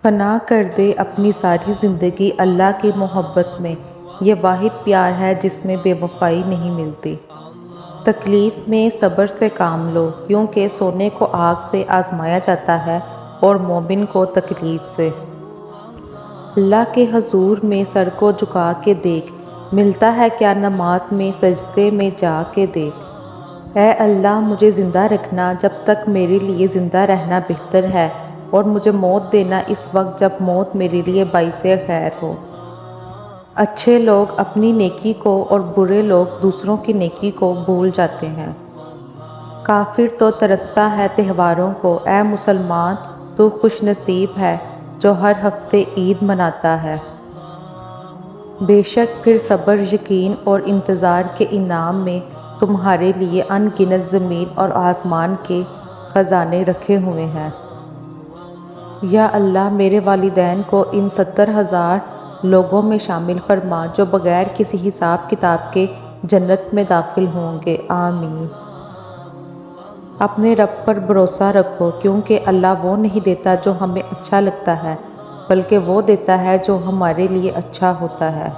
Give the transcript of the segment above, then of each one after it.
فنا کر دے اپنی ساری زندگی اللہ کی محبت میں، یہ واحد پیار ہے جس میں بے وفائی نہیں ملتی۔ تکلیف میں صبر سے کام لو، کیونکہ سونے کو آگ سے آزمایا جاتا ہے اور مومن کو تکلیف سے۔ اللہ کے حضور میں سر کو جھکا کے دیکھ، ملتا ہے کیا نماز میں سجدے میں جا کے دیکھ۔ اے اللہ مجھے زندہ رکھنا جب تک میرے لیے زندہ رہنا بہتر ہے، اور مجھے موت دینا اس وقت جب موت میرے لیے باعث خیر ہو۔ اچھے لوگ اپنی نیکی کو اور برے لوگ دوسروں کی نیکی کو بھول جاتے ہیں۔ کافر تو ترستا ہے تہواروں کو، اے مسلمان تو خوش نصیب ہے جو ہر ہفتے عید مناتا ہے۔ بے شک پھر صبر، یقین اور انتظار کے انعام میں تمہارے لیے ان گنت زمین اور آسمان کے خزانے رکھے ہوئے ہیں۔ یا اللہ میرے والدین کو ان 70,000 لوگوں میں شامل فرما جو بغیر کسی حساب کتاب کے جنت میں داخل ہوں گے، آمین۔ اپنے رب پر بھروسہ رکھو، کیونکہ اللہ وہ نہیں دیتا جو ہمیں اچھا لگتا ہے، بلکہ وہ دیتا ہے جو ہمارے لیے اچھا ہوتا ہے۔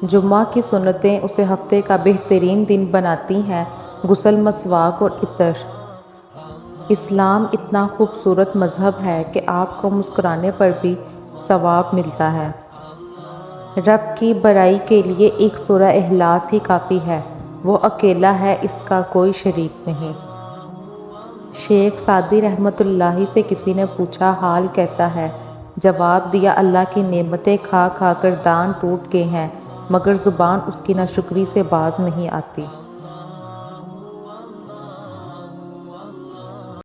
جمعہ کی سنتیں اسے ہفتے کا بہترین دن بناتی ہیں، غسل، مسواک اور عطر۔ اسلام اتنا خوبصورت مذہب ہے کہ آپ کو مسکرانے پر بھی ثواب ملتا ہے۔ رب کی بڑائی کے لیے ایک سورہ اخلاص ہی کافی ہے، وہ اکیلا ہے، اس کا کوئی شریک نہیں۔ شیخ سعدی رحمۃ اللہ سے کسی نے پوچھا حال کیسا ہے؟ جواب دیا اللہ کی نعمتیں کھا کھا کر دان ٹوٹ گئے ہیں، مگر زبان اس کی ناشکری سے باز نہیں آتی۔